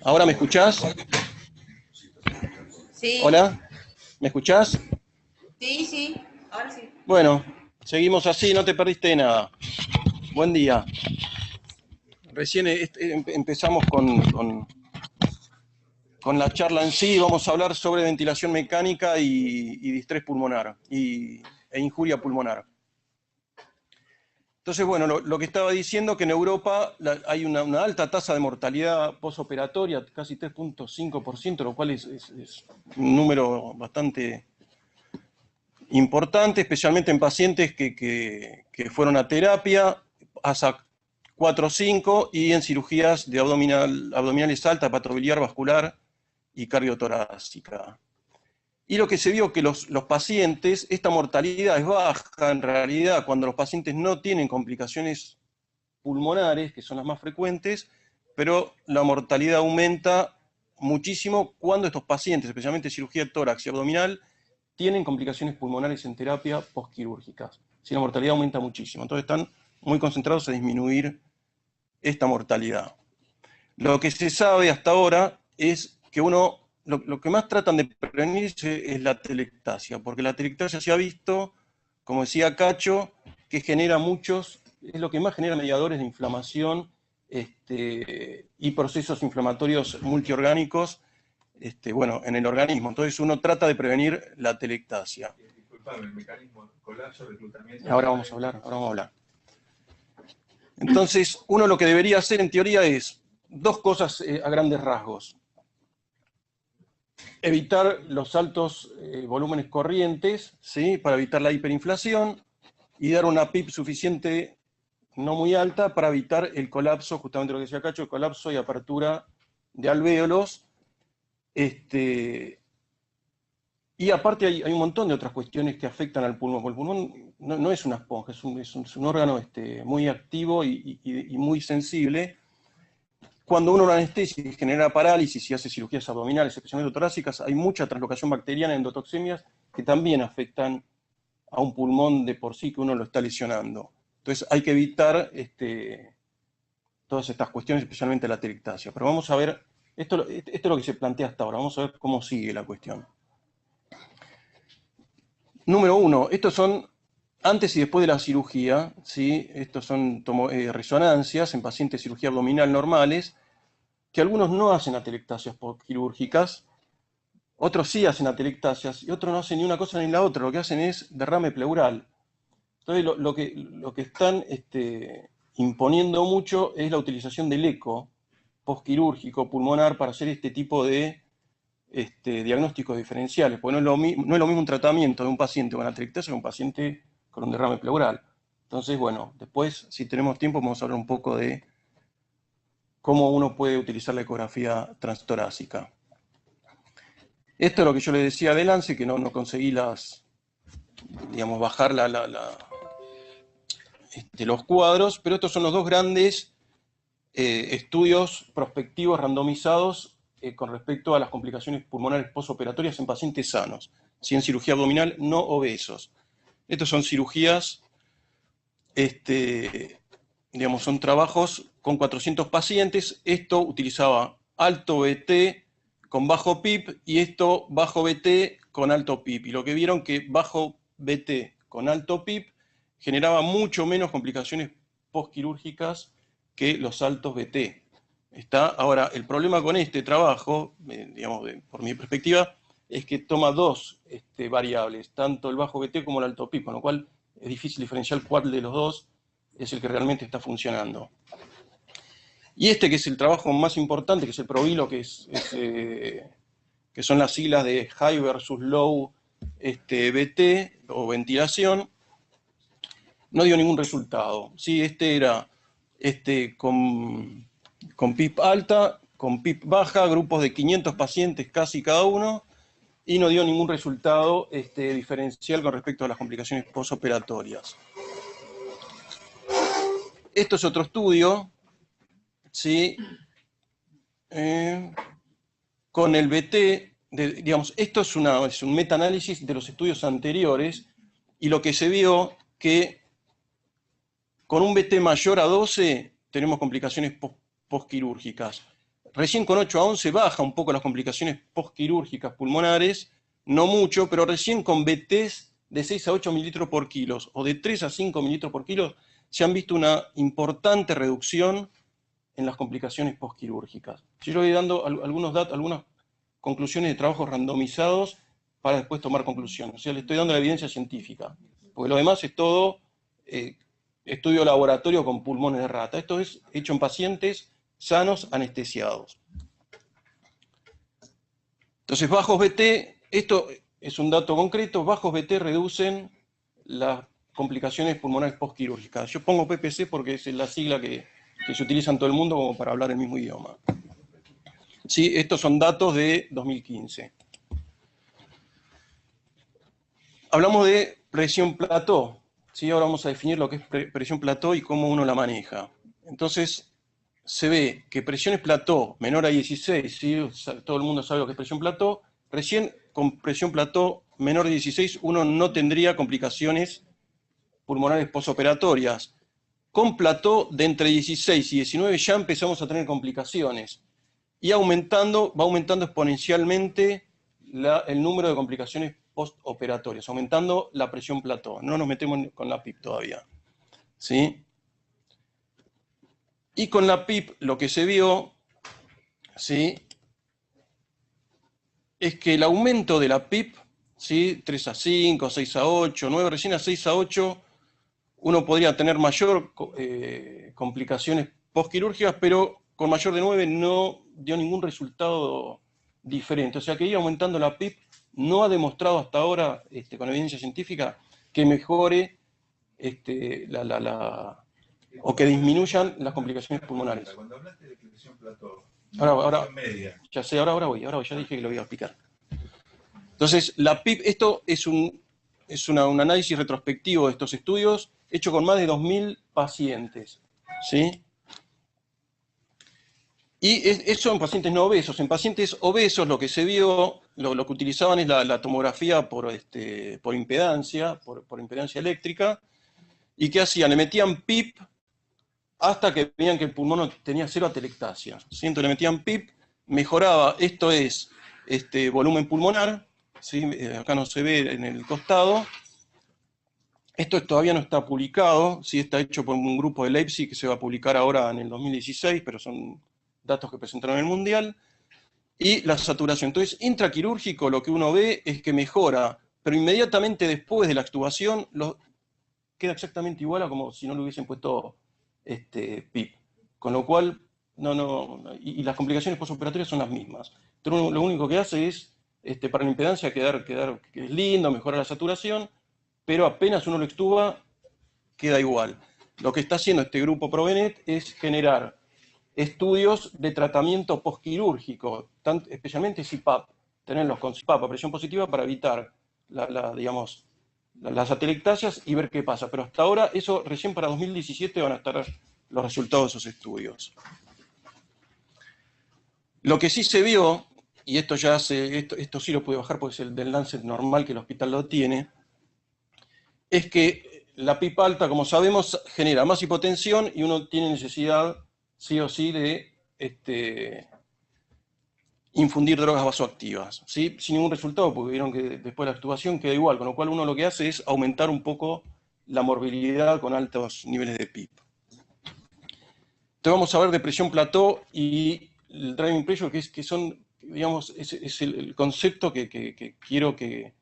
¿Ahora me escuchás? Sí, ¿Hola? ¿Me escuchás? sí, sí, ahora sí. Bueno, seguimos así, no te perdiste nada. Buen día. Recién empezamos con la charla en sí. Vamos a hablar sobre ventilación mecánica y distrés pulmonar e injuria pulmonar. Entonces, bueno, lo que estaba diciendo que en Europa hay una alta tasa de mortalidad posoperatoria, casi 3,5%, lo cual es un número bastante importante, especialmente en pacientes que fueron a terapia, hasta 4 o 5, y en cirugías de abdominales alta, hepatobiliar, vascular y cardiotorácica. Y lo que se vio que los pacientes, esta mortalidad es baja en realidad cuando los pacientes no tienen complicaciones pulmonares, que son las más frecuentes, pero la mortalidad aumenta muchísimo cuando estos pacientes, especialmente cirugía de tórax y abdominal, tienen complicaciones pulmonares en terapia postquirúrgicas. Si la mortalidad aumenta muchísimo. Entonces están muy concentrados en disminuir esta mortalidad. Lo que se sabe hasta ahora es que lo que más tratan de prevenir es la telectasia, porque la telectasia se ha visto, como decía Cacho, que genera es lo que más genera mediadores de inflamación y procesos inflamatorios multiorgánicos bueno, en el organismo. Entonces uno trata de prevenir la telectasia. Disculpame, el mecanismo colapso, reclutamiento. Ahora vamos a hablar. Entonces, uno lo que debería hacer en teoría es dos cosas a grandes rasgos. Evitar los altos volúmenes corrientes, ¿sí? Para evitar la hiperinflación, y dar una PIP suficiente, no muy alta, para evitar el colapso, justamente lo que decía Cacho, el colapso y apertura de alvéolos. Y aparte hay un montón de otras cuestiones que afectan al pulmón. El pulmón no es una esponja, es un órgano muy activo y muy sensible. Cuando uno lo anestesia y genera parálisis y hace cirugías abdominales, especialmente torácicas, hay mucha translocación bacteriana, endotoxemias, que también afectan a un pulmón de por sí que uno lo está lesionando. Entonces hay que evitar todas estas cuestiones, especialmente la telectasia. Pero vamos a ver, esto es lo que se plantea hasta ahora, vamos a ver cómo sigue la cuestión. Número uno, estos son antes y después de la cirugía, ¿sí? Estos son resonancias en pacientes de cirugía abdominal normales, que algunos no hacen atelectasias quirúrgicas, otros sí hacen atelectasias y otros no hacen ni una cosa ni la otra, lo que hacen es derrame pleural. Entonces lo que están imponiendo mucho es la utilización del eco postquirúrgico pulmonar para hacer este tipo de diagnósticos diferenciales, porque no es lo mismo un tratamiento de un paciente con atelectasia que un paciente con un derrame pleural. Entonces, bueno, después, si tenemos tiempo, vamos a hablar un poco de cómo uno puede utilizar la ecografía transtorácica. Esto es lo que yo le decía de Lance, que no conseguí bajar los cuadros, pero estos son los dos grandes estudios prospectivos randomizados con respecto a las complicaciones pulmonares postoperatorias en pacientes sanos, si en cirugía abdominal no obesos. Estos son cirugías, son trabajos con 400 pacientes. Esto utilizaba alto BT con bajo PIP y esto bajo BT con alto PIP. Y lo que vieron que bajo BT con alto PIP generaba mucho menos complicaciones postquirúrgicas que los altos BT. Ahora, el problema con este trabajo, por mi perspectiva, es que toma dos variables, tanto el bajo BT como el alto PIP, con lo cual es difícil diferenciar cuál de los dos es el que realmente está funcionando. Y que es el trabajo más importante, que es el ProVilo, que son las siglas de High versus Low BT o ventilación, no dio ningún resultado. Sí, era con PIP alta, con PIP baja, grupos de 500 pacientes casi cada uno, y no dio ningún resultado diferencial con respecto a las complicaciones postoperatorias. Esto es otro estudio, ¿sí? Con el BT, esto es un metaanálisis de los estudios anteriores, y lo que se vio que con un BT mayor a 12 tenemos complicaciones postquirúrgicas. recién con 8 a 11 baja un poco las complicaciones postquirúrgicas pulmonares, no mucho, pero recién con BTs de 6 a 8 mililitros por kilo o de 3 a 5 mililitros por kilo se han visto una importante reducción en las complicaciones postquirúrgicas. Yo voy dando algunos datos, algunas conclusiones de trabajos randomizados para después tomar conclusiones. O sea, le estoy dando la evidencia científica, porque lo demás es todo estudio de laboratorio con pulmones de rata. Esto es hecho en pacientes sanos anestesiados. Entonces, bajos BT, esto es un dato concreto, bajos BT reducen las complicaciones pulmonares postquirúrgicas. Yo pongo PPC porque es la sigla que se utiliza en todo el mundo como para hablar el mismo idioma. Sí, estos son datos de 2015. Hablamos de presión plató. ¿Sí? Ahora vamos a definir lo que es presión plató y cómo uno la maneja. Entonces, se ve que presiones plató menor a 16, ¿sí? Todo el mundo sabe lo que es presión plató. Recién con presión plató menor a 16 uno no tendría complicaciones pulmonares posoperatorias. Con plató de entre 16 y 19 ya empezamos a tener complicaciones. Y va aumentando exponencialmente el número de complicaciones postoperatorias, aumentando la presión plató. No nos metemos con la PIP todavía. ¿Sí? Y con la PIP lo que se vio, ¿sí?, es que el aumento de la PIP, ¿sí?, 3 a 5, 6 a 8, 9, recién a 6 a 8, uno podría tener mayor complicaciones postquirúrgicas, pero con mayor de 9 no dio ningún resultado diferente. O sea que ir aumentando la PIP no ha demostrado hasta ahora, con evidencia científica, que mejore o que disminuyan las complicaciones pulmonares. Cuando hablaste de presión plató, ahora media. Ya sé, ahora voy, ya dije que lo voy a explicar. Entonces, la PIP, esto es un análisis retrospectivo de estos estudios, hecho con más de 2.000 pacientes, ¿sí? Y eso en pacientes no obesos. En pacientes obesos lo que se vio, lo que utilizaban es la tomografía por impedancia, por impedancia eléctrica. ¿Y qué hacían? Le metían PIP hasta que veían que el pulmón tenía 0 atelectasia. ¿Sí? Entonces le metían PIP, mejoraba, esto es volumen pulmonar, ¿sí? Acá no se ve en el costado. Esto todavía no está publicado, ¿sí? Está hecho por un grupo de Leipzig que se va a publicar ahora en el 2016, pero son datos que presentaron en el Mundial. Y la saturación. Entonces, intraquirúrgico lo que uno ve es que mejora, pero inmediatamente después de la extubación queda exactamente igual a como si no le hubiesen puesto PIP. Con lo cual, y las complicaciones postoperatorias son las mismas. Entonces, lo único que hace es, para la impedancia, quedar que es lindo, mejora la saturación, pero apenas uno lo extuba, queda igual. Lo que está haciendo este grupo Provenet es generar estudios de tratamiento postquirúrgico, especialmente CPAP, tenerlos con CPAP a presión positiva para evitar las atelectasias y ver qué pasa. Pero hasta ahora, eso recién para 2017 van a estar los resultados de esos estudios. Lo que sí se vio, y esto sí lo pude bajar porque es el del Lancet normal que el hospital lo tiene, es que la PIP alta, como sabemos, genera más hipotensión y uno tiene necesidad, sí o sí, de infundir drogas vasoactivas, ¿sí? Sin ningún resultado, porque vieron que después de la extubación queda igual, con lo cual uno lo que hace es aumentar un poco la morbilidad con altos niveles de PIP. Entonces vamos a ver de presión plató y el driving pressure, que son, digamos, es el concepto que quiero que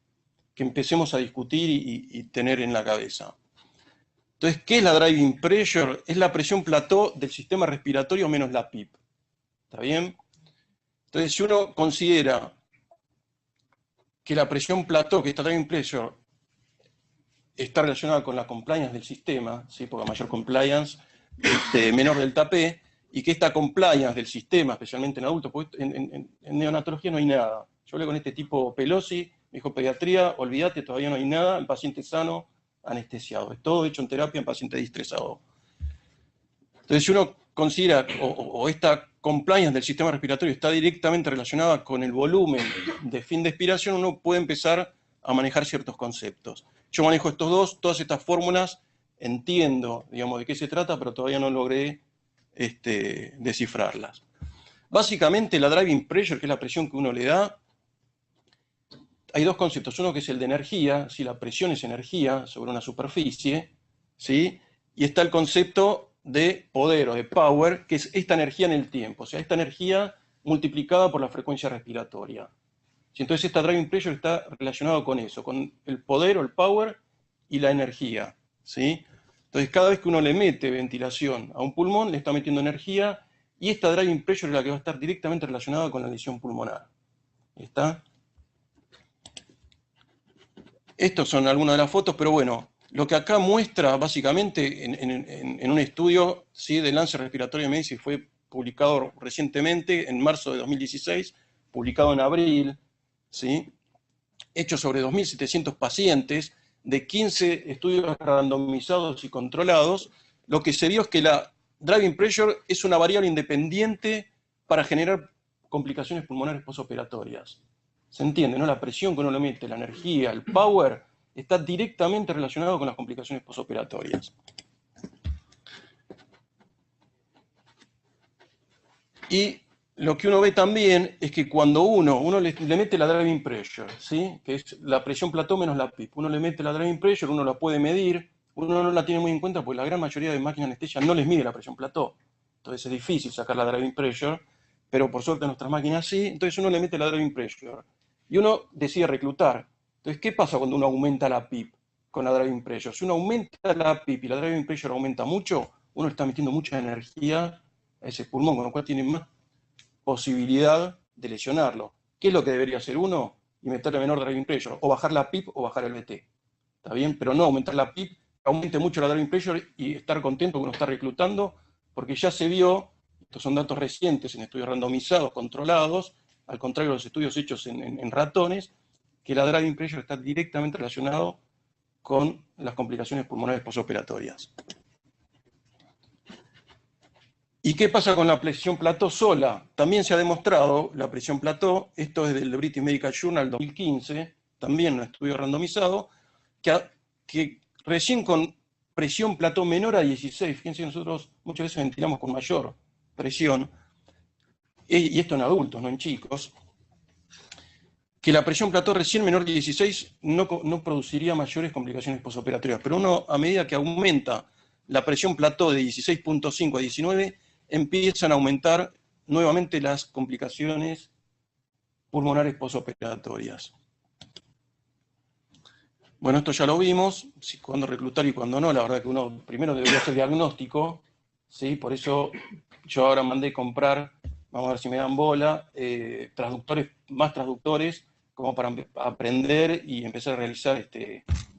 empecemos a discutir y tener en la cabeza. Entonces, ¿qué es la driving pressure? Es la presión plató del sistema respiratorio menos la PIP. ¿Está bien? Entonces, si uno considera que la presión plató, que esta driving pressure, está relacionada con la compliance del sistema, ¿sí? Porque a mayor compliance, menor delta P, y que esta compliance del sistema, especialmente en adultos, porque en neonatología no hay nada. Yo hablé con este tipo Pelosi, me dijo pediatría, olvídate, todavía no hay nada, en paciente sano, anestesiado. Es todo hecho en terapia en paciente diestresado. Entonces, si uno considera, o esta compliance del sistema respiratorio está directamente relacionada con el volumen de fin de expiración, uno puede empezar a manejar ciertos conceptos. Yo manejo todas estas fórmulas, entiendo, digamos, de qué se trata, pero todavía no logré descifrarlas. Básicamente la driving pressure, que es la presión que uno le da, hay dos conceptos. Uno que es el de energía, si la presión es energía sobre una superficie, ¿sí? Y está el concepto de poder o de power, que es esta energía en el tiempo, o sea, esta energía multiplicada por la frecuencia respiratoria. Entonces esta driving pressure está relacionado con eso, con el poder o el power y la energía, ¿sí? Entonces cada vez que uno le mete ventilación a un pulmón, le está metiendo energía, y esta driving pressure es la que va a estar directamente relacionada con la lesión pulmonar. ¿Está? Estas son algunas de las fotos, pero bueno, lo que acá muestra básicamente en un estudio, ¿sí?, de Lancet Respiratory Medicine, fue publicado recientemente, en marzo de 2016, publicado en abril, ¿sí?, hecho sobre 2.700 pacientes de 15 estudios randomizados y controlados. Lo que se vio es que la driving pressure es una variable independiente para generar complicaciones pulmonares postoperatorias. ¿Se entiende, no? La presión que uno le mete, la energía, el power, está directamente relacionado con las complicaciones postoperatorias. Y lo que uno ve también es que cuando uno le mete la driving pressure, ¿sí?, que es la presión plató menos la PIP, uno le mete la driving pressure, uno la puede medir, uno no la tiene muy en cuenta porque la gran mayoría de máquinas de anestesia no les mide la presión plató. Entonces es difícil sacar la driving pressure, pero por suerte nuestras máquinas sí. Entonces uno le mete la driving pressure y uno decide reclutar. Entonces, ¿qué pasa cuando uno aumenta la PIP con la driving pressure? Si uno aumenta la PIP y la driving pressure aumenta mucho, uno está metiendo mucha energía a ese pulmón, con lo cual tiene más posibilidad de lesionarlo. ¿Qué es lo que debería hacer uno? Y meterle menor driving pressure, o bajar la PIP o bajar el BT. ¿Está bien? Pero no aumentar la PIP, aumente mucho la driving pressure y estar contento que uno está reclutando, porque ya se vio, estos son datos recientes en estudios randomizados, controlados, al contrario de los estudios hechos en ratones, que la driving pressure está directamente relacionado con las complicaciones pulmonares postoperatorias. ¿Y qué pasa con la presión plató sola? También se ha demostrado la presión plató, esto es del British Medical Journal 2015, también un estudio randomizado, que recién con presión plató menor a 16, fíjense que nosotros muchas veces ventilamos con mayor presión, y esto en adultos, no en chicos, que la presión plató recién menor de 16 no produciría mayores complicaciones postoperatorias, pero uno, a medida que aumenta la presión plató de 16.5 a 19, empiezan a aumentar nuevamente las complicaciones pulmonares postoperatorias. Bueno, esto ya lo vimos, cuándo reclutar y cuándo no. La verdad que uno primero debería hacer diagnóstico, ¿sí? Por eso yo ahora mandé comprar, vamos a ver si me dan bola, más transductores, como para aprender y empezar a realizar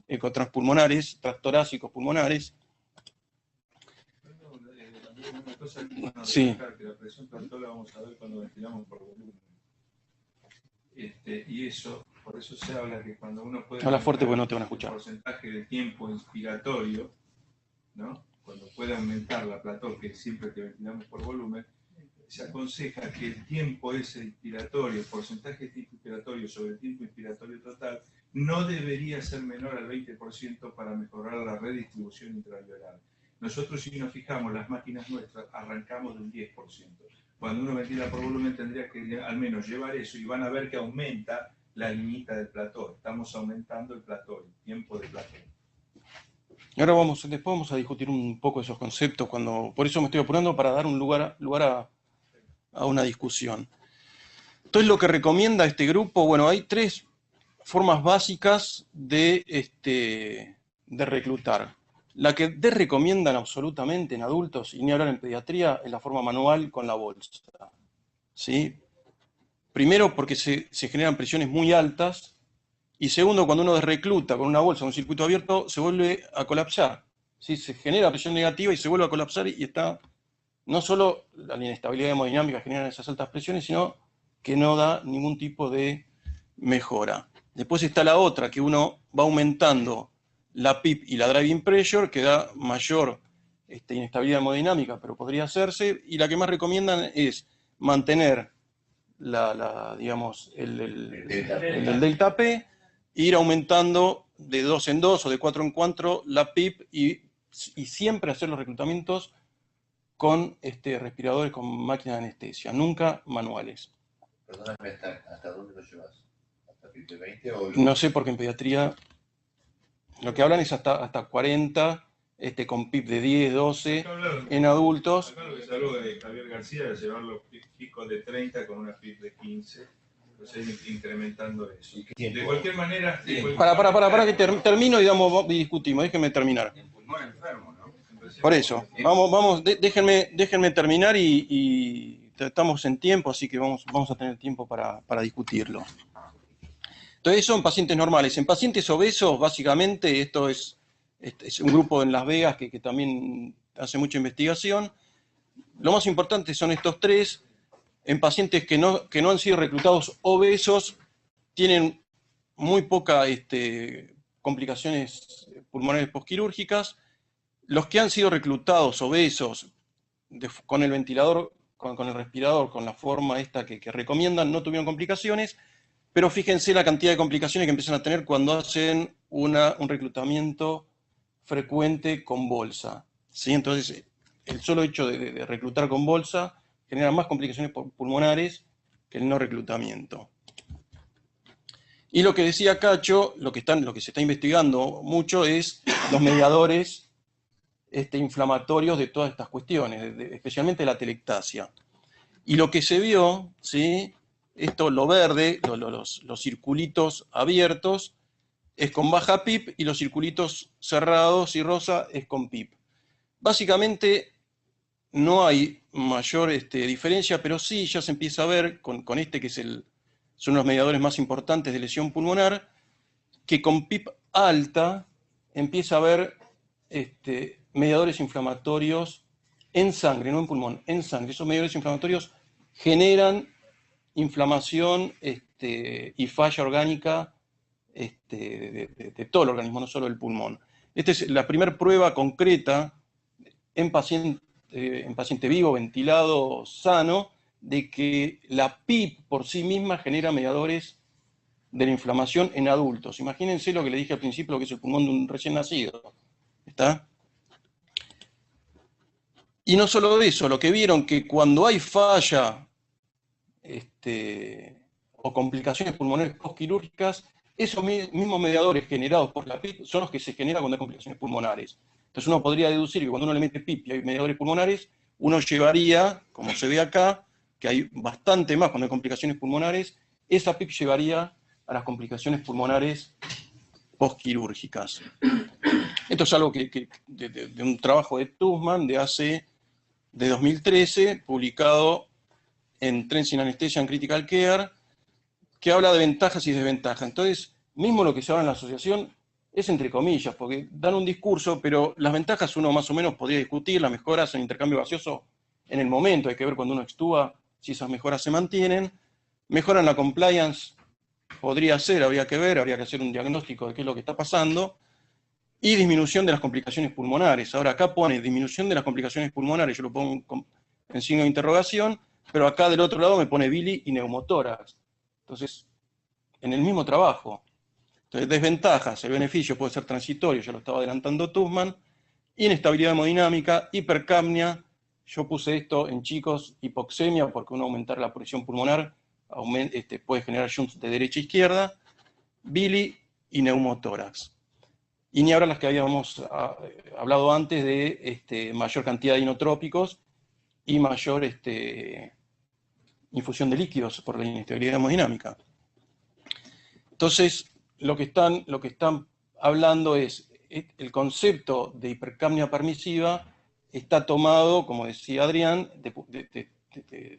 ecotraspulmonares, transtorácicos pulmonares. Una cosa que van a Sí. destacar, que la presión plató la vamos a ver cuando ventilamos por volumen. Y eso, por eso se habla que cuando uno puede... Habla fuerte porque no te van a escuchar. El porcentaje de tiempo inspiratorio, ¿no? Cuando puede aumentar la plató, que siempre que ventilamos por volumen, se aconseja que el tiempo ese inspiratorio, el porcentaje de tiempo inspiratorio sobre el tiempo inspiratorio total, no debería ser menor al 20% para mejorar la redistribución intraalveolar. Nosotros, si nos fijamos, las máquinas nuestras arrancamos de un 10%. Cuando uno ventila por volumen tendría que al menos llevar eso y van a ver que aumenta la liñita del plató. Estamos aumentando el plató, el tiempo de plató. Y ahora después vamos a discutir un poco esos conceptos, por eso me estoy apurando para dar un lugar a una discusión. Entonces, lo que recomienda este grupo, bueno, hay tres formas básicas de reclutar. La que desrecomiendan absolutamente en adultos, y ni hablar en pediatría, es la forma manual con la bolsa, ¿sí? Primero, porque se generan presiones muy altas, y segundo, cuando uno desrecluta con una bolsa, un circuito abierto, se vuelve a colapsar, ¿sí? Se genera presión negativa y se vuelve a colapsar, y está no solo la inestabilidad hemodinámica que generan esas altas presiones, sino que no da ningún tipo de mejora. Después está la otra, que uno va aumentando la PIP y la driving pressure, que da mayor inestabilidad hemodinámica, pero podría hacerse, y la que más recomiendan es mantener digamos, el delta P, e ir aumentando de 2 en 2 o de 4 en 4 la PIP y siempre hacer los reclutamientos con respiradores con máquinas de anestesia, nunca manuales. Perdóname, ¿hasta dónde lo llevas? ¿Hasta PIP de 20 o...? No sé, porque en pediatría lo que hablan es hasta 40, con PIP de 10, 12, en adultos. Acá lo que se habló de Javier García de llevar los picos de 30 con una PIP de 15, entonces incrementando eso. De cualquier manera... Para que termino y discutimos, déjenme terminar. En pulmón enfermo, ¿no? Por eso, déjenme terminar y estamos en tiempo, así que vamos a tener tiempo para discutirlo. Entonces, eso en pacientes normales. En pacientes obesos, básicamente, esto es un grupo en Las Vegas que también hace mucha investigación. Lo más importante son estos tres. En pacientes que no han sido reclutados obesos, tienen muy pocas complicaciones pulmonares posquirúrgicas. Los que han sido reclutados obesos con el ventilador, con el respirador, con la forma esta que recomiendan, no tuvieron complicaciones, pero fíjense la cantidad de complicaciones que empiezan a tener cuando hacen un reclutamiento frecuente con bolsa, ¿sí? Entonces, el solo hecho de reclutar con bolsa genera más complicaciones pulmonares que el no reclutamiento. Y lo que decía Cacho, lo que se está investigando mucho es los mediadores inflamatorios de todas estas cuestiones, especialmente la telectasia. Y lo que se vio, ¿sí? Lo verde, los circulitos abiertos, es con baja PIP, y los circulitos cerrados y rosa es con PIP. Básicamente no hay mayor diferencia, pero sí ya se empieza a ver con que son los mediadores más importantes de lesión pulmonar, que con PIP alta empieza a haber mediadores inflamatorios en sangre, no en pulmón, en sangre. Esos mediadores inflamatorios generan inflamación y falla orgánica de todo el organismo, no solo del pulmón. Esta es la primera prueba concreta en paciente vivo, ventilado, sano, de que la PIP por sí misma genera mediadores de la inflamación en adultos. Imagínense lo que le dije al principio, lo que es el pulmón de un recién nacido. ¿Está? Y no solo eso, lo que vieron que cuando hay falla o complicaciones pulmonares postquirúrgicas, esos mismos mediadores generados por la PIP son los que se generan cuando hay complicaciones pulmonares. Entonces uno podría deducir que cuando uno le mete PIP y hay mediadores pulmonares, uno llevaría, como se ve acá, que hay bastante más cuando hay complicaciones pulmonares, esa PIP llevaría a las complicaciones pulmonares postquirúrgicas. Esto es algo de un trabajo de Tussman de 2013, publicado en Trends in Anesthesia and Critical Care, que habla de ventajas y desventajas. Entonces, mismo lo que se habla en la asociación es entre comillas, porque dan un discurso, pero las ventajas uno más o menos podría discutir, las mejoras en intercambio gaseoso en el momento, hay que ver cuando uno extúa si esas mejoras se mantienen. Mejoran la compliance, podría ser, habría que ver, habría que hacer un diagnóstico de qué es lo que está pasando. Y disminución de las complicaciones pulmonares. Ahora acá pone disminución de las complicaciones pulmonares, yo lo pongo en signo de interrogación, pero acá del otro lado me pone Billy y neumotórax. Entonces, en el mismo trabajo. Entonces, desventajas, el beneficio puede ser transitorio, ya lo estaba adelantando Tussman, inestabilidad hemodinámica, hipercapnia, yo puse esto en chicos, hipoxemia, porque uno aumentar la presión pulmonar puede generar shunts de derecha a izquierda, Billy y neumotórax. Y ni ahora las que habíamos hablado antes de mayor cantidad de inotrópicos y mayor infusión de líquidos por la inestabilidad hemodinámica. Entonces, lo que están hablando es, el concepto de hipercapnia permisiva está tomado, como decía Adrián,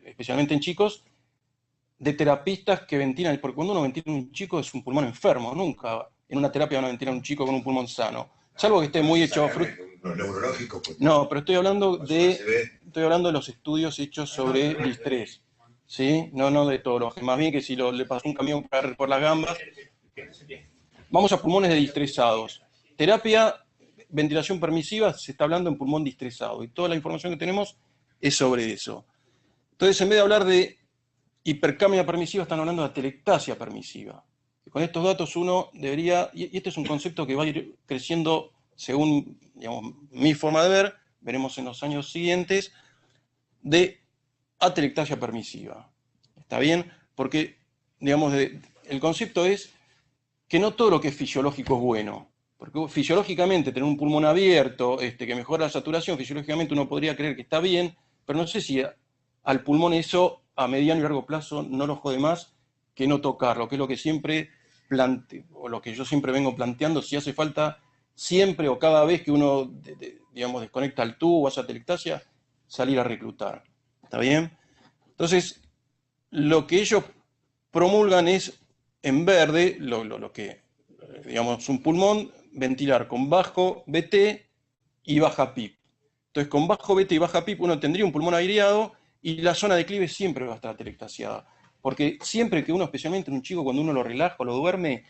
especialmente en chicos, de terapistas que ventilan, porque cuando uno ventila un chico es un pulmón enfermo, nunca en una terapia van a ventilar a un chico con un pulmón sano, salvo que esté muy hecho... Neurológico. No, pero estoy hablando de los estudios hechos sobre distrés, ¿sí? No de todo, más bien que si le pasó un camión por las gambas. Vamos a pulmones de distresados. Terapia, ventilación permisiva, se está hablando en pulmón distresado, y toda la información que tenemos es sobre eso. Entonces, en vez de hablar de hipercapnia permisiva, están hablando de atelectasia permisiva. Y con estos datos uno debería, y este es un concepto que va a ir creciendo según, digamos, mi forma de ver, veremos en los años siguientes, de atelectasia permisiva. ¿Está bien? Porque, digamos, el concepto es que no todo lo que es fisiológico es bueno. Porque fisiológicamente tener un pulmón abierto, que mejora la saturación, fisiológicamente uno podría creer que está bien, pero no sé si al pulmón eso a mediano y largo plazo no lo jode más que no tocarlo, que es lo que siempre planteo, o lo que yo siempre vengo planteando, si hace falta siempre o cada vez que uno, digamos, desconecta el tubo o hace atelectasia, salir a reclutar. ¿Está bien? Entonces, lo que ellos promulgan es, en verde, lo que, digamos, un pulmón, ventilar con bajo BT y baja PIP. Entonces, con bajo BT y baja PIP uno tendría un pulmón aireado y la zona de clive siempre va a estar atelectasiada. Porque siempre que uno, especialmente en un chico, cuando uno lo relaja o lo duerme,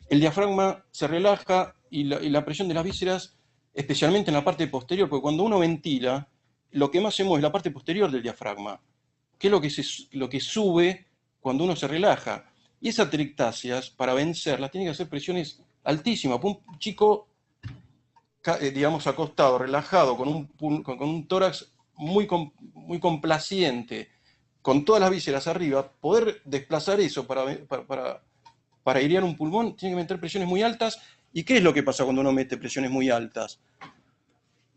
el diafragma se relaja y la presión de las vísceras, especialmente en la parte posterior, porque cuando uno ventila, lo que más se mueve es la parte posterior del diafragma, que es lo que sube cuando uno se relaja. Y esas atelectasias, para vencerlas, tienen que hacer presiones altísimas. Un chico, digamos, acostado, relajado, con un tórax muy complaciente, con todas las vísceras arriba, poder desplazar eso para airear un pulmón, tiene que meter presiones muy altas. ¿Y qué es lo que pasa cuando uno mete presiones muy altas?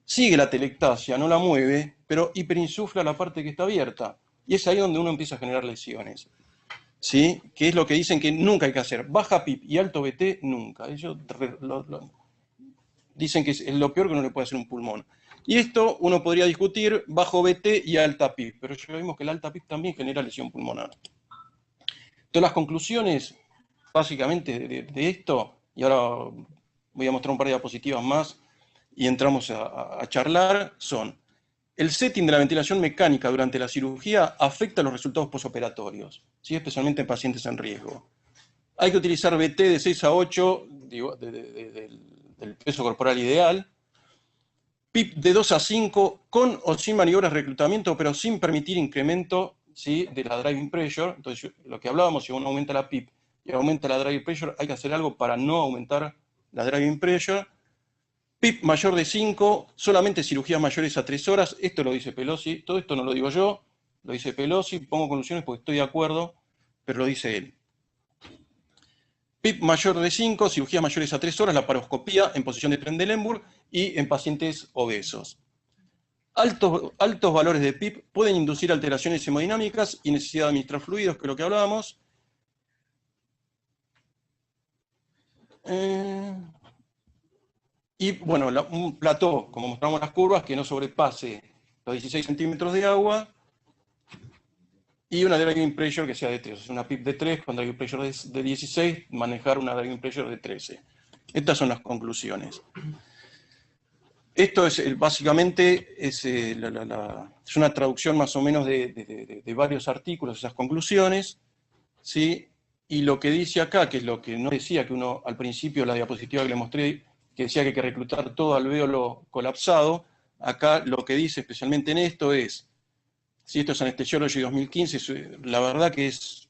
Sigue la atelectasia, no la mueve, pero hiperinsufla la parte que está abierta. Y es ahí donde uno empieza a generar lesiones. ¿Sí? Que es lo que dicen que nunca hay que hacer. Baja PIP y alto BT, nunca. Ellos dicen que es lo peor que uno le puede hacer a un pulmón. Y esto uno podría discutir bajo BT y alta PIP, pero ya vimos que la alta PIP también genera lesión pulmonar. Entonces las conclusiones, básicamente, de esto, y ahora voy a mostrar un par de diapositivas más y entramos a charlar, son: el setting de la ventilación mecánica durante la cirugía afecta los resultados posoperatorios, ¿sí? Especialmente en pacientes en riesgo. Hay que utilizar BT de 6 a 8 del peso corporal ideal, PIP de 2 a 5 con o sin maniobras de reclutamiento, pero sin permitir incremento, ¿sí?, de la driving pressure. Entonces, lo que hablábamos, si uno aumenta la PIP y aumenta la driving pressure, hay que hacer algo para no aumentar la driving pressure. PIP mayor de 5, solamente cirugías mayores a 3 horas, esto lo dice Pelosi, todo esto no lo digo yo, lo dice Pelosi, pongo conclusiones porque estoy de acuerdo, pero lo dice él. PIP mayor de 5, cirugías mayores a 3 horas, laparoscopía en posición de Trendelenburg y en pacientes obesos. Altos valores de PIP pueden inducir alteraciones hemodinámicas y necesidad de administrar fluidos, que es lo que hablábamos. Y bueno, un plató, como mostramos las curvas, que no sobrepase los 16 centímetros de agua, y una driving pressure que sea de 3. O sea, una PIP de 3 con driving pressure de 16, manejar una driving pressure de 13. Estas son las conclusiones. Esto es básicamente es una traducción más o menos de varios artículos, esas conclusiones, ¿sí? Y lo que dice acá, que es lo que no decía, que uno al principio, la diapositiva que le mostré, que decía que hay que reclutar todo alvéolo colapsado, acá lo que dice especialmente en esto es, si esto es Anesthesiology 2015, la verdad que es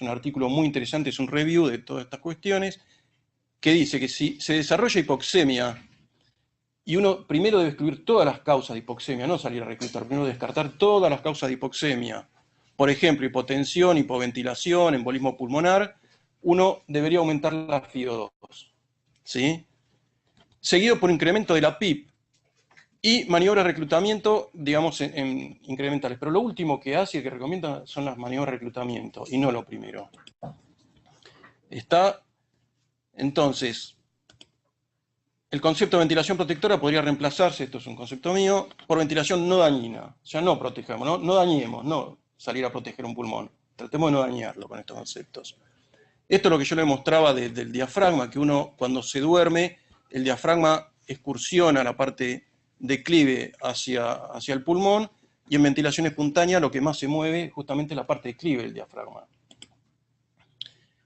un artículo muy interesante, es un review de todas estas cuestiones, que dice que si se desarrolla hipoxemia, y uno primero debe excluir todas las causas de hipoxemia, no salir a reclutar, primero descartar todas las causas de hipoxemia. Por ejemplo, hipotensión, hipoventilación, embolismo pulmonar, uno debería aumentar la FiO2, ¿sí? Seguido por incremento de la PIP y maniobras de reclutamiento, digamos, en incrementales. Pero lo último que hace y que recomienda son las maniobras de reclutamiento, y no lo primero. Está, entonces, el concepto de ventilación protectora podría reemplazarse, esto es un concepto mío, por ventilación no dañina. O sea, no protejamos, no dañemos, no salir a proteger un pulmón. Tratemos de no dañarlo con estos conceptos. Esto es lo que yo le mostraba del diafragma, que uno cuando se duerme, el diafragma excursiona la parte declive hacia el pulmón, y en ventilación espontánea lo que más se mueve justamente es la parte declive del diafragma.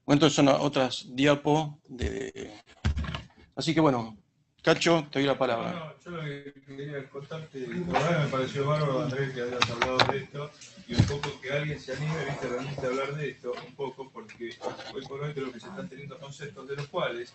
Bueno, entonces son otras diapos Así que bueno, Cacho, te doy la palabra. No, yo lo que quería contarte, la verdad me pareció bárbaro, Andrés, que hayas hablado de esto, y un poco que alguien se anime, viste, realmente a hablar de esto, un poco, porque hoy por hoy creo que se están teniendo conceptos de los cuales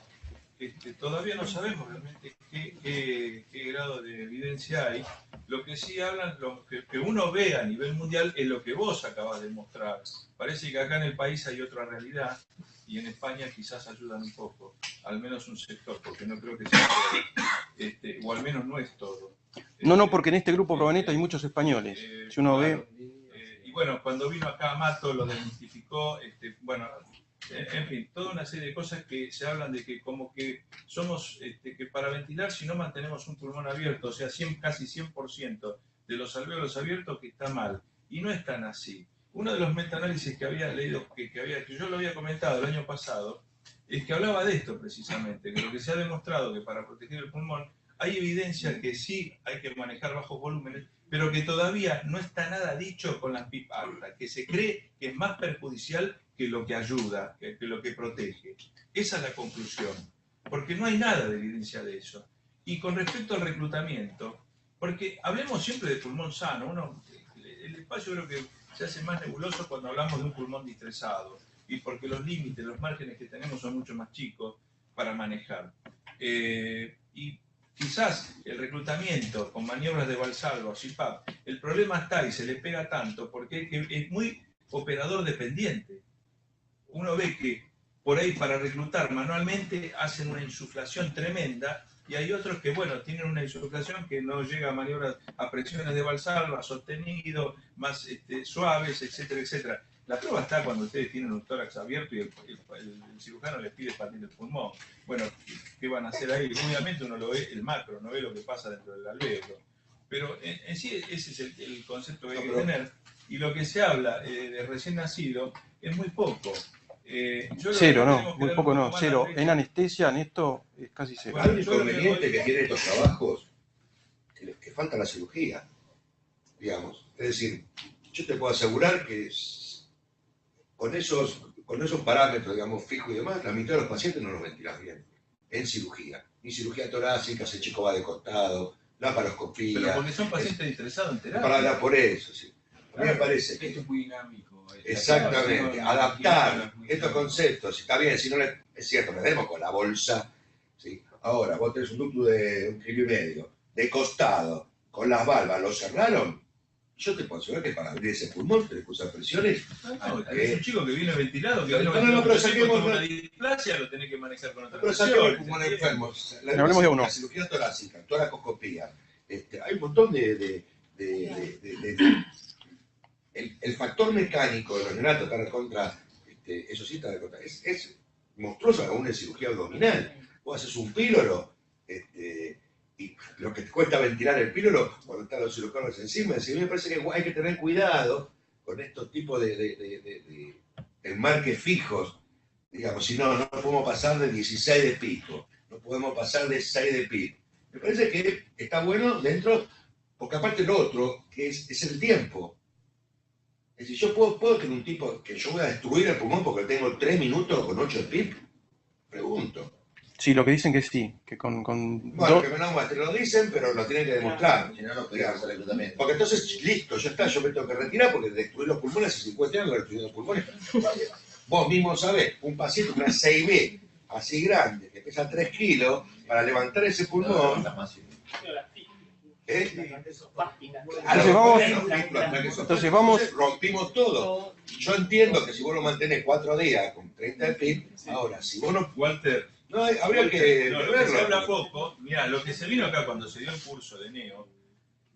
todavía no sabemos realmente qué grado de evidencia hay. Lo que sí hablan, lo que uno ve a nivel mundial es lo que vos acabas de mostrar. Parece que acá en el país hay otra realidad y en España quizás ayudan un poco, al menos un sector, porque no creo que sea todo, o al menos no es todo. No, porque en este grupo Probaneto hay muchos españoles. Si uno claro, ve... y bueno, cuando vino acá Mato lo desmitificó, bueno, en fin, toda una serie de cosas que se hablan de que como que somos, que para ventilar si no mantenemos un pulmón abierto, o sea, casi 100% de los alvéolos abiertos, que está mal. Y no es tan así. Uno de los metaanálisis que había leído, que yo lo había comentado el año pasado, es que hablaba de esto precisamente, que lo que se ha demostrado que para proteger el pulmón hay evidencia que sí hay que manejar bajos volúmenes, pero que todavía no está nada dicho con la PIP alta, que se cree que es más perjudicial que lo que ayuda, que lo que protege. Esa es la conclusión, porque no hay nada de evidencia de eso. Y con respecto al reclutamiento, porque hablemos siempre de pulmón sano, el espacio creo que se hace más nebuloso cuando hablamos de un pulmón distresado, y porque los límites, los márgenes que tenemos son mucho más chicos para manejar. Y quizás el reclutamiento con maniobras de Valsalva o CPAP, el problema está y se le pega tanto porque es muy operador dependiente. Uno ve que por ahí para reclutar manualmente hacen una insuflación tremenda y hay otros que, bueno, tienen una insuflación que no llega a maniobras, a presiones de Valsalva, sostenido, más suaves, etcétera, etcétera. La prueba está cuando ustedes tienen un tórax abierto y el cirujano les pide expandir el pulmón. Bueno, ¿qué van a hacer ahí? Obviamente uno lo ve el macro, no ve lo que pasa dentro del alvéolo. Pero en sí ese es el concepto que hay que tener. Y lo que se habla de recién nacido es muy poco. Cero, no, muy poco no, cero. En anestesia, en esto, es casi cero. Bueno, el inconveniente que tienen estos trabajos es que falta la cirugía, digamos. Es decir, yo te puedo asegurar que con esos parámetros, digamos, fijos y demás, la mitad de los pacientes no los ventilas bien en cirugía. Ni cirugía torácica, ese chico va de costado, laparoscopía. Pero porque son pacientes interesados en terapia. Por eso, sí. A mí me parece que... Esto es muy dinámico. Exactamente, adaptar estos conceptos. Está bien, si no es cierto, le demos con la bolsa. ¿Sí? Ahora, vos tenés un ducto de 1,5 kg, de costado, con las valvas, ¿lo cerraron? Yo te puedo asegurar que para abrir ese pulmón tenés que usar presiones. Es un chico que viene ventilado, que pero saquemos una displasia, lo tenés que manejar con otra pero saquemos el pulmón enfermo. Hablemos de uno. La cirugía torácica, toracoscopía. Hay un montón el factor mecánico de los neonatos está de contra, eso sí está de contra. Es monstruoso aún en cirugía abdominal. Vos haces un píloro, y lo que te cuesta ventilar el píloro cuando están los cirujanos encima. A mí me parece que hay que tener cuidado con estos tipos de enmarques fijos. Digamos, si no podemos pasar de 16 de pico, no podemos pasar de 6 de pico. Me parece que está bueno dentro, porque aparte lo otro, que es el tiempo. Es decir, yo puedo tener un tipo que yo voy a destruir el pulmón porque tengo 3 minutos con 8 de PIB. Pregunto. Sí, lo que dicen que sí, que con bueno, que no te lo dicen, pero lo tienen que demostrar. Si no, no podríamos hacer reclutamiento. Porque entonces, listo, ya está, yo me tengo que retirar porque destruir los pulmones hace 50 años que destruir los pulmones. Vos mismo sabés, un paciente, una 6B, así grande, que pesa 3 kilos, para levantar ese pulmón. Entonces vamos, rompimos todo. Yo entiendo que si vos lo mantenés 4 días con 30 de PIB, ahora, si vos no... Walter, no, habría que lo que se habla poco, mirá, lo que se vino acá cuando se dio el curso de NEO,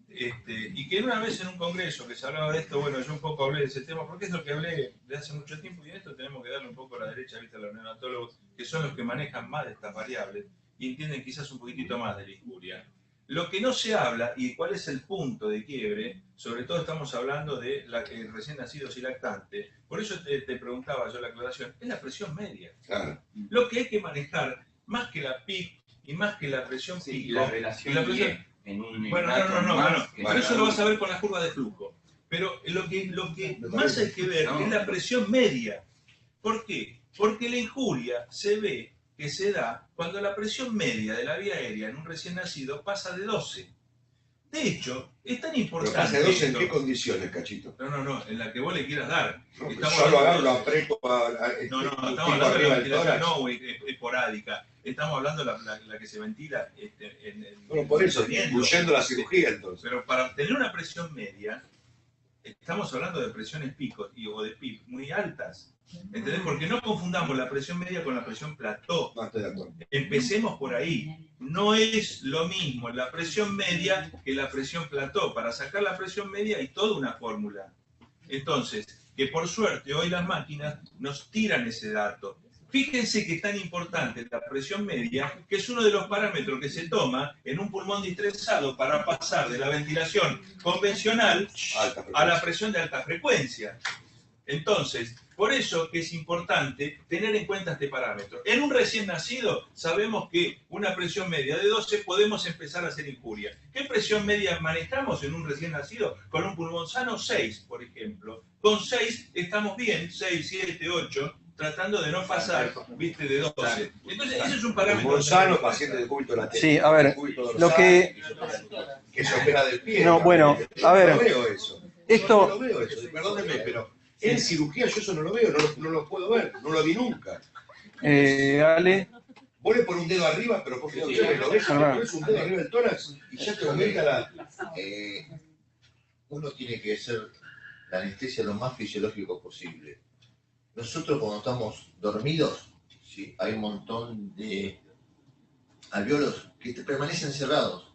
y que una vez en un congreso que se hablaba de esto, bueno, yo un poco hablé de ese tema, porque es lo que hablé de hace mucho tiempo, y en esto tenemos que darle un poco a la derecha, ¿viste? A los neonatólogos, que son los que manejan más de estas variables, y entienden quizás un poquitito más de la injuria. Lo que no se habla, y cuál es el punto de quiebre, sobre todo estamos hablando de recién nacidos y lactantes, por eso te preguntaba yo la aclaración, es la presión media. Claro. Lo que hay que manejar, más que la PIC y más que la presión Sí, pico, la relación y la presión, en un bueno, pero eso lo vas a ver con la curva de flujo. Pero lo que más hay que ver es la presión media. ¿Por qué? Porque la injuria se ve que se da cuando la presión media de la vía aérea en un recién nacido pasa de 12. De hecho, es tan importante. ¿Pero pasa de 12 en qué condiciones, Cachito? No, en la que vos le quieras dar. No, yo lo agarro, lo aprieto no, estamos hablando de la ventilación no esporádica. estamos hablando de la que se ventila Bueno, por eso, teniendo. incluyendo la cirugía entonces. Pero para tener una presión media, estamos hablando de presiones picos o de PIB muy altas. ¿Entendés? Porque no confundamos la presión media con la presión plató. No estoy de acuerdo. Empecemos por ahí. No es lo mismo la presión media que la presión plató. Para sacar la presión media hay toda una fórmula. Entonces, que por suerte hoy las máquinas nos tiran ese dato. Fíjense que es tan importante la presión media, que es uno de los parámetros que se toma en un pulmón distresado para pasar de la ventilación convencional a la presión de alta frecuencia. Entonces, por eso que es importante tener en cuenta este parámetro. En un recién nacido sabemos que una presión media de 12 podemos empezar a hacer injuria. ¿Qué presión media manejamos en un recién nacido? Con un pulmón sano 6, por ejemplo. Con 6 estamos bien, 6, 7, 8, tratando de no pasar, viste, de 12. Entonces, ese es un parámetro. Pulmón sano, paciente de cúbito lateral. Sí, a ver, lo que se opera del pie. No, bueno, a ver. No veo eso. Esto- No lo veo eso, perdónenme, pero en cirugía yo eso no lo veo, no lo puedo ver, no lo vi nunca. Ale, Vos le pones un dedo arriba, pero porque Sí, lo ves, es verdad. pones un dedo arriba del tórax y ya te aumenta la... Uno tiene que hacer la anestesia lo más fisiológico posible. Nosotros cuando estamos dormidos, ¿sí? Hay un montón de alvéolos que permanecen cerrados.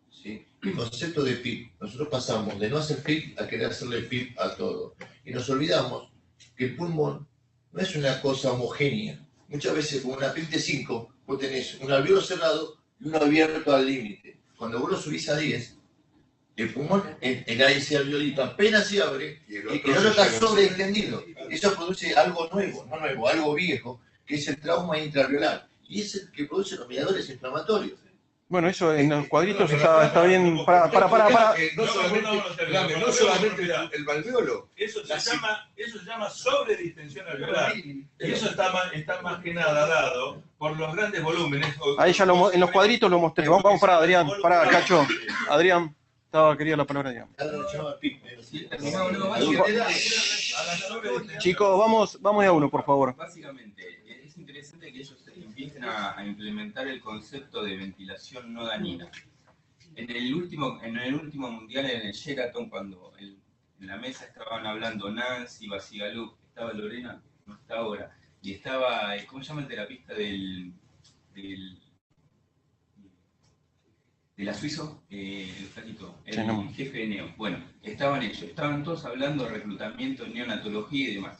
¿Sí? El concepto de PIP, nosotros pasamos de no hacer PIP a querer hacerle PIP a todo. Y nos olvidamos que el pulmón no es una cosa homogénea. Muchas veces con una PIP de 5, vos tenés un alvéolo cerrado y uno abierto al límite. Cuando vos lo subís a 10, el pulmón, ese alveolito apenas se abre y el otro está sobreextendido. Eso produce algo nuevo, no nuevo, algo viejo, que es el trauma intraalveolar. Y es el que produce los mediadores inflamatorios. bueno, eso en los cuadritos está bien. Para. No solamente el valveolo. Eso se llama sobredistensión alveolar. Y eso está más que nada dado por los grandes volúmenes. Ahí ya en los cuadritos lo mostré. Vamos para Adrián, para Cacho. Adrián, quería la palabra, Adrián. Chicos, vamos de a uno, por favor. Básicamente, es interesante que ellos empiecen a implementar el concepto de ventilación no dañina. En el último mundial, en el Sheraton, cuando en la mesa estaban hablando Nancy, Basigalup, estaba Lorena, no está ahora, y estaba, ¿cómo se llama el terapista de la Suizo? El flaquito, el jefe de Neo. Bueno, estaban todos hablando de reclutamiento, neonatología y demás.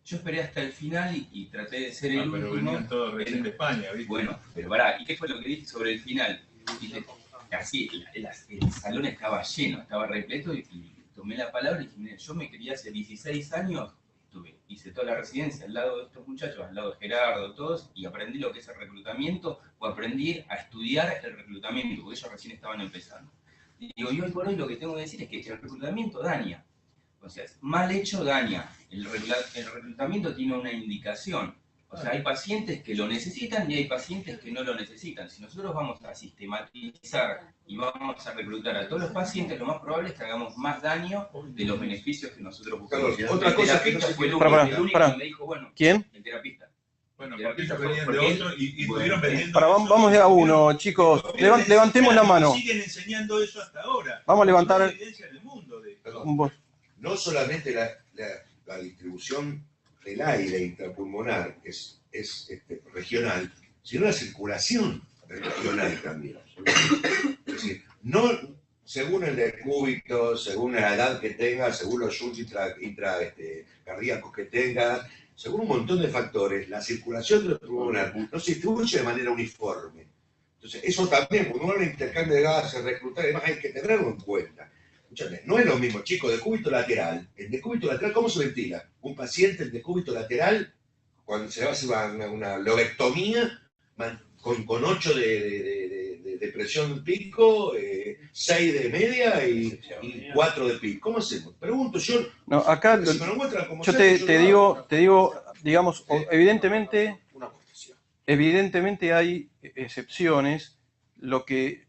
Yo esperé hasta el final y traté de ser el pero último. venían todos recién de España, ¿viste? Bueno, pero pará, ¿y qué fue lo que dije sobre el final? Dije, así, el salón estaba lleno, estaba repleto y tomé la palabra y dije, miren, yo me quería hace 16 años, hice toda la residencia al lado de estos muchachos, al lado de Gerardo, todos, y aprendí lo que es el reclutamiento, o aprendí a estudiar el reclutamiento, porque ellos recién estaban empezando. Y digo, y hoy por hoy lo que tengo que decir es que el reclutamiento daña. O sea, mal hecho daña. El reclutamiento tiene una indicación. O sea, hay pacientes que lo necesitan y hay pacientes que no lo necesitan. Si nosotros vamos a sistematizar y vamos a reclutar a todos los pacientes, lo más probable es que hagamos más daño de los beneficios que nosotros buscamos. Carlos, otra cosa que no se fue el Para. único que me dijo, bueno, ¿Quién? el terapista. Bueno, porque ellos venían de otro y estuvieron vendiendo. Vamos de a uno, chicos. Levantemos la mano. Siguen enseñando eso hasta ahora. Vamos a levantar. Es evidencia del mundo de esto. No solamente la distribución del aire intrapulmonar es regional, sino la circulación regional también. Es decir, no según el decúbito, según la edad que tenga, según los shunts cardíacos que tenga, según un montón de factores, la circulación intrapulmonar no se distribuye de manera uniforme. Entonces, eso también, cuando uno habla de intercambio de gases, reclutar, además hay que tenerlo en cuenta. No es lo mismo, chicos, decúbito lateral. El decúbito lateral, ¿cómo se ventila? Un paciente en decúbito lateral, cuando se va a hacer una lobectomía, con 8 de presión pico, 6 de media y 4 de pico. ¿Cómo hacemos? Pregunto yo. No, acá si me lo muestran como yo sea, te digo, digamos, evidentemente hay excepciones. Lo que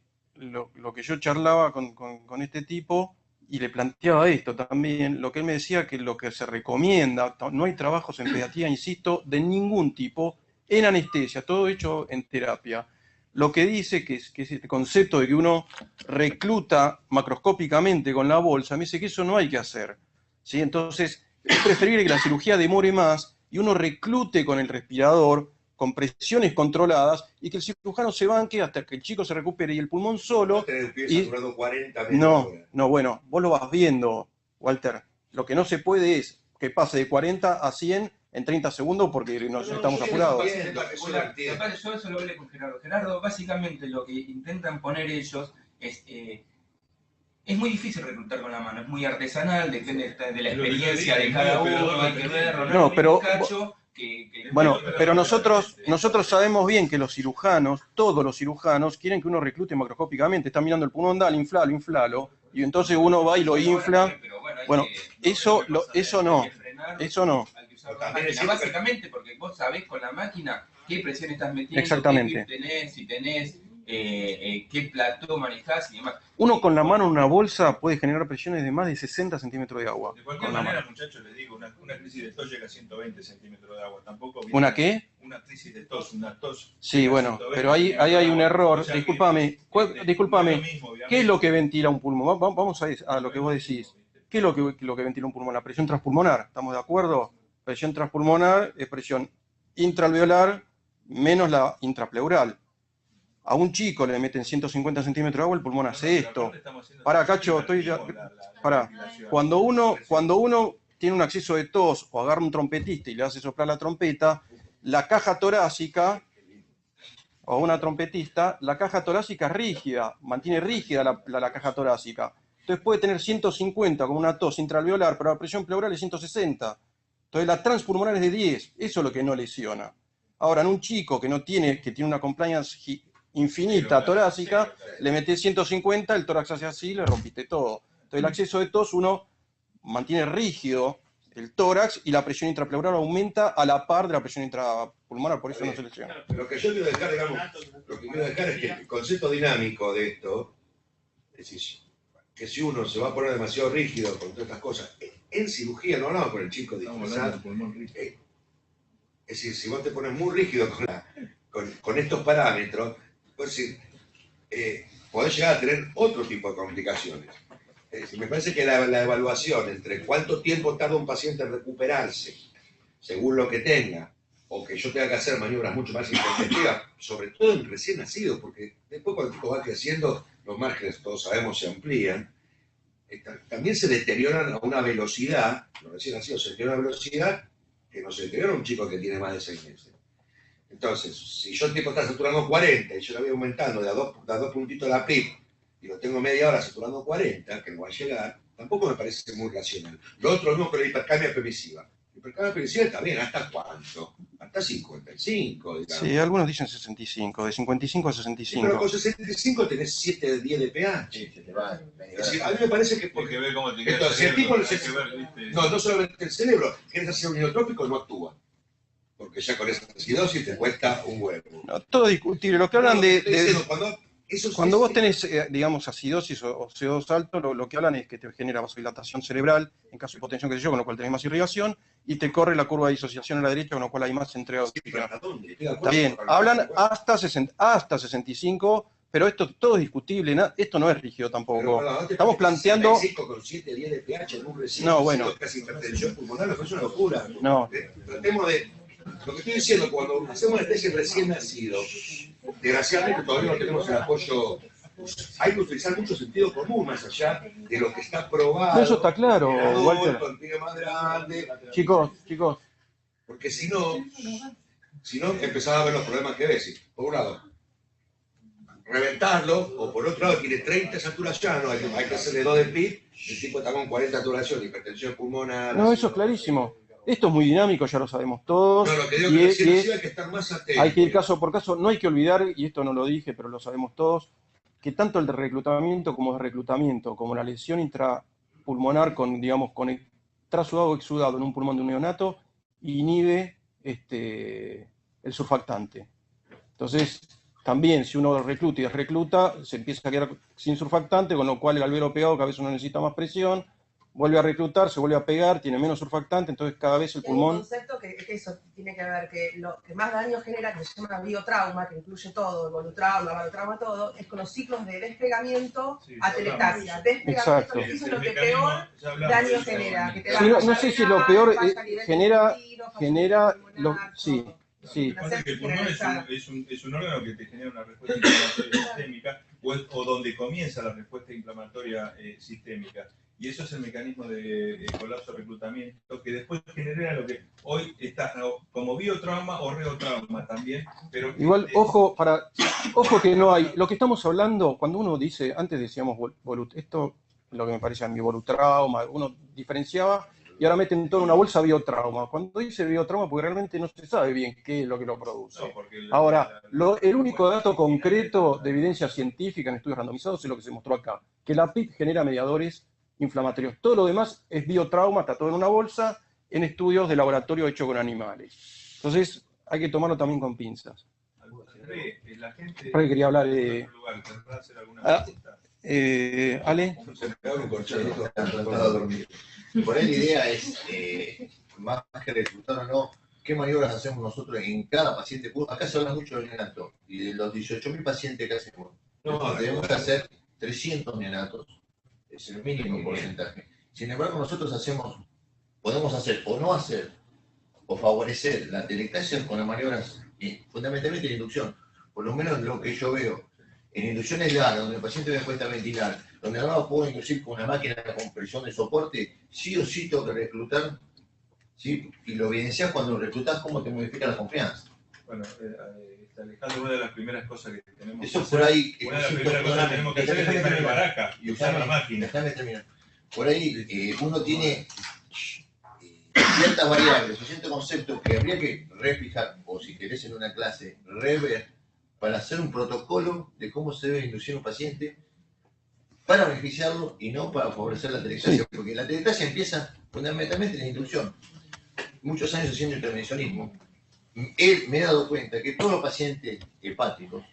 yo charlaba con este tipo y le planteaba esto también, lo que él me decía que lo que se recomienda, no hay trabajos en pediatría, insisto, de ningún tipo en anestesia, todo hecho en terapia. Lo que dice que es este concepto de que uno recluta macroscópicamente con la bolsa, me dice que eso no hay que hacer, ¿sí? Entonces, es preferible que la cirugía demore más y uno reclute con el respirador, con presiones controladas, y que el cirujano se banque hasta que el chico se recupere y el pulmón solo. Saturando 40 metros No, no, bueno, vos lo vas viendo, Walter. Lo que no se puede es que pase de 40 a 100 en 30 segundos porque nos estamos apurados. Yo eso lo hablé con Gerardo. Gerardo, básicamente lo que intentan poner ellos es muy difícil reclutar con la mano, es muy artesanal, depende de la experiencia de cada uno, hay que verlo. No, pero bueno, pero pero nosotros sabemos bien que los cirujanos, todos los cirujanos, quieren que uno reclute macroscópicamente. Están mirando el pulmón, dale, inflalo, y entonces uno va y lo infla. Bueno, eso no. Básicamente porque vos sabés con la máquina qué presión estás metiendo, exactamente, qué tenés, si tenés, qué plató manejás y demás. Uno con la mano en una bolsa puede generar presiones de más de 60 centímetros de agua. De cualquier manera, muchachos, les digo, una crisis de tos llega a 120 centímetros de agua. Tampoco ¿Una qué? Una crisis de tos, una tos. Sí, bueno, pero ahí hay un error. O sea, discúlpame, ¿qué es lo que ventila un pulmón? Vamos a lo que vos decís. ¿Qué es lo que ventila un pulmón? La presión transpulmonar, ¿estamos de acuerdo? Presión transpulmonar es presión intraalveolar menos la intrapleural. A un chico le meten 150 centímetros de agua, el pulmón hace esto. Pará, Cacho, pará. Cuando uno tiene un acceso de tos o agarra un trompetista y le hace soplar la trompeta, la caja torácica, o una trompetista, la caja torácica es rígida, mantiene rígida la caja torácica. Entonces puede tener 150 como una tos intraalveolar, pero la presión pleural es 160. Entonces la transpulmonar es de 10, eso es lo que no lesiona. Ahora, en un chico que tiene una compliance infinita torácica, le metés 150, el tórax hace así, le rompiste todo. Entonces el acceso de tos uno mantiene rígido el tórax y la presión intrapleural aumenta a la par de la presión intrapulmonar, por eso no se lesiona. Lo que yo quiero dejar, es que el concepto dinámico de esto, es decir, que si uno se va a poner demasiado rígido con todas estas cosas, en cirugía no hablamos con el chico de es decir, si vos te pones muy rígido con estos parámetros, pues podés llegar a tener otro tipo de complicaciones. Me parece que la evaluación entre cuánto tiempo tarda un paciente en recuperarse, según lo que tenga, o que yo tenga que hacer maniobras mucho más intempestivas, sobre todo en recién nacidos, porque después cuando el tipo va creciendo, los márgenes, todos sabemos, se amplían, también se deterioran a una velocidad, los recién nacidos se deterioran a una velocidad que no se deteriora un chico que tiene más de 6 meses. Entonces, si yo el tipo está saturando 40 y yo lo voy aumentando de a dos puntitos la PIB y lo tengo media hora saturando 40, que no va a llegar, tampoco me parece muy racional. Lo otro es con la hipercamia permisiva. La hipercamia permisiva está bien, ¿hasta cuánto? Hasta 55, digamos. Sí, algunos dicen 65, de 55 a 65. Sí, pero con 65 tenés 7, 10 de pH. Sí, se te va. Es decir, a mí me parece que Porque ver cómo te queda entonces, el el tipo cerebro, no solamente el cerebro, quieres hacer un inotrópico, no actúa. Porque ya con esa acidosis te cuesta un huevo. No, todo discutible. Lo que hablan cuando vos tenés, digamos, acidosis o CO2 alto, lo que hablan es que te genera vasodilatación cerebral, en caso de hipotensión, que sé yo, con lo cual tenés más irrigación, y te corre la curva de disociación a la derecha, con lo cual hay más entrega de oxígeno. Está bien, hablan hasta 65, pero esto todo es discutible, esto no es rígido tampoco. Estamos planteando... 65 con 7, 10 de pH en un recién no, bueno. casi hipertensión pulmonar, es una locura. No. Tratemos de... Lo que estoy diciendo, cuando hacemos anestesia recién nacido, desgraciadamente todavía no tenemos el apoyo. Hay que utilizar mucho sentido común más allá de lo que está probado. No, eso está claro, Walter. Más grande. Chicos. Porque si no empezaba a ver los problemas que ves. Por un lado, reventarlo, o por otro lado, tiene 30 saturación, hay que hacerle 2 de PIB, el tipo está con 40 saturación, hipertensión pulmonar. No, eso es clarísimo. Esto es muy dinámico, ya lo sabemos todos. No, lo que digo que hay que estar más atento. Hay que ir caso por caso. No hay que olvidar, y esto no lo dije, pero lo sabemos todos, que tanto el de reclutamiento como la lesión intrapulmonar con el trasudado o exudado en un pulmón de un neonato inhibe el surfactante. Entonces, también si uno recluta y desrecluta, se empieza a quedar sin surfactante, con lo cual el alveolo pegado cada vez uno necesita más presión. vuelve a reclutar, se vuelve a pegar, tiene menos surfactante, entonces cada vez el Hay un pulmón... concepto que eso tiene que ver, que lo que más daño genera, que se llama biotrauma, que incluye todo, volutrauma, balotrauma, todo, es con los ciclos de despegamiento Sí, a ya telestasia. hablamos Despegamiento, Exacto. eso es lo que peor Ya hablamos daño de eso. genera. Que te Sí, no sé si lo peor genera sí, Lo sí. que pasa es que el pulmón es un órgano que te genera una respuesta inflamatoria sistémica o donde comienza la respuesta inflamatoria sistémica. Y eso es el mecanismo de colapso-reclutamiento que después genera lo que hoy está como biotrauma o reotrauma también. Pero Igual, ojo que no hay. Lo que estamos hablando, cuando uno dice, antes decíamos esto es lo que me parece a mí, volutrauma, uno diferenciaba y ahora meten todo en una bolsa biotrauma. Cuando dice biotrauma, porque realmente no se sabe bien qué es lo que lo produce. no, porque Ahora, el único dato concreto de evidencia científica en estudios randomizados es lo que se mostró acá, que la PIP genera mediadores inflamatorios. Todo lo demás es biotrauma, está todo en una bolsa, en estudios de laboratorio hechos con animales. Entonces, hay que tomarlo también con pinzas. la gente Por ahí quería hablar de... Ale. Por ahí la idea es, más que resultar o no, qué maniobras hacemos nosotros en cada paciente. Acá se habla mucho del neonato, y de los 18.000 pacientes que hacemos, debemos hacer 300 neonatos, es el mínimo porcentaje. Sin embargo, nosotros podemos hacer o no hacer, o favorecer la telectasia con las maniobras, fundamentalmente la inducción. Por lo menos lo que yo veo, en inducciones largas, donde el paciente me cuesta ventilar, donde no lo puedo inducir con una máquina de compresión de soporte, sí o sí tengo que reclutar, ¿sí? Y lo evidencias cuando reclutas cómo te modifica la confianza. Bueno, Alejandro, una de las primeras cosas que tenemos que hacer, una de las primeras cosas que tenemos que hacer es dejar el baraca y usar la máquina. Déjame terminar. Por ahí uno tiene ciertas variables o ciertos conceptos que habría que refijar, o si querés en una clase, rever, para hacer un protocolo de cómo se debe inducir un paciente para beneficiarlo y no para favorecer la telectasia, sí. Porque la telectasia empieza fundamentalmente en la inducción. Muchos años haciendo intervencionismo. Me he dado cuenta que todos los pacientes hepáticos,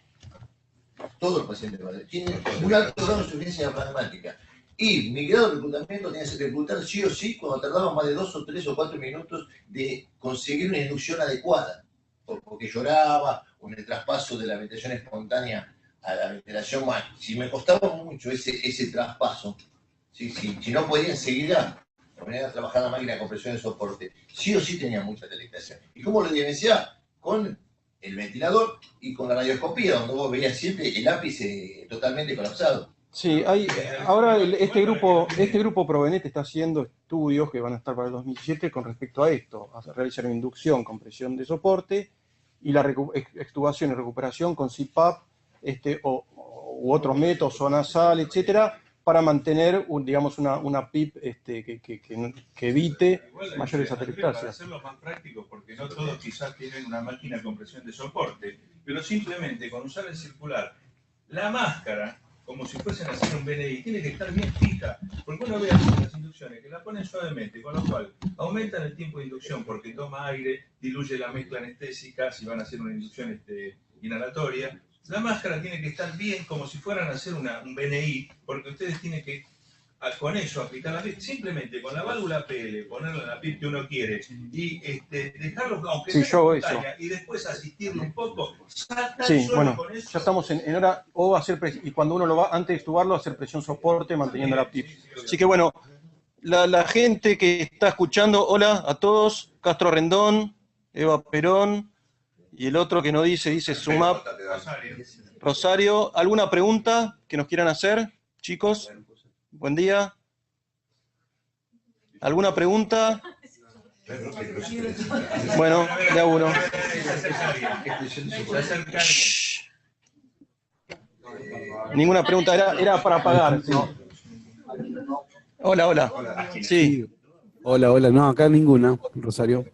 tienen un alto grado de insuficiencia diafragmática. Y mi grado de reclutamiento tenía que reclutar sí o sí cuando tardaba más de 2 o 3 o 4 minutos de conseguir una inducción adecuada. Porque lloraba, o en el traspaso de la ventilación espontánea a la ventilación más. Si me costaba mucho ese traspaso, si no podía enseguida poner a trabajar la máquina de compresión de soporte, sí o sí tenía mucha telectasia. ¿Y cómo lo evidenciaba? Con el ventilador y con la radioscopía, donde vos veías siempre el ápice totalmente colapsado. Sí, ahora este grupo Provenet está haciendo estudios que van a estar para el 2017 con respecto a esto, a realizar una inducción, compresión de soporte y la extubación y recuperación con CPAP u otros métodos, zona nasal, etcétera, para mantener digamos una PIP que evite mayores atelectasias. Para hacerlo más práctico, porque no todos quizás tienen una máquina de compresión de soporte, pero simplemente con usar el circular, la máscara, como si fuesen a hacer un BNI, tiene que estar bien fija, porque uno ve las inducciones que la ponen suavemente, con lo cual aumentan el tiempo de inducción porque toma aire, diluye la mezcla anestésica, si van a hacer una inducción inhalatoria. La máscara tiene que estar bien, como si fueran a hacer un BNI, porque ustedes tienen que, con eso, aplicar la PIP, simplemente con la válvula PL, ponerla en la PIP que uno quiere, y dejarlo, aunque sea montaña, y después asistirlo un poco, saltar solo bueno, con eso. Ya estamos en hora, o hacer y cuando uno lo va, antes de estubarlo, hacer presión soporte, manteniendo la PIP. Así que bueno, la gente que está escuchando, hola a todos, Castro Rendón, Eva Perón, y el otro que no dice Sumap, Rosario. ¿Alguna pregunta que nos quieran hacer, chicos? Buen día. ¿Alguna pregunta? Bueno, de a uno. Ninguna pregunta, era para pagar. Sí. Hola. Sí. Hola, no, acá ninguna, Rosario.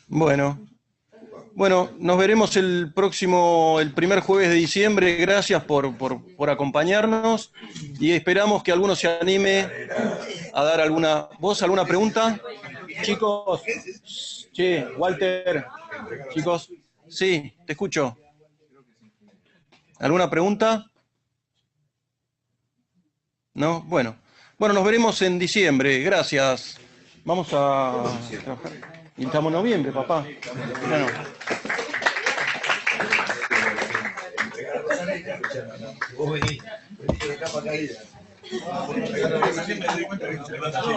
Bueno, nos veremos el primer jueves de diciembre. Gracias por acompañarnos y esperamos que alguno se anime a dar alguna pregunta. Chicos, Walter, chicos, sí, te escucho. ¿Alguna pregunta? ¿No? Bueno, Bueno, nos veremos en diciembre. Gracias. Vamos a trabajar. Y estamos en noviembre, papá. Bueno. Vos venís de capa caída. Recién me doy cuenta que se levanta así.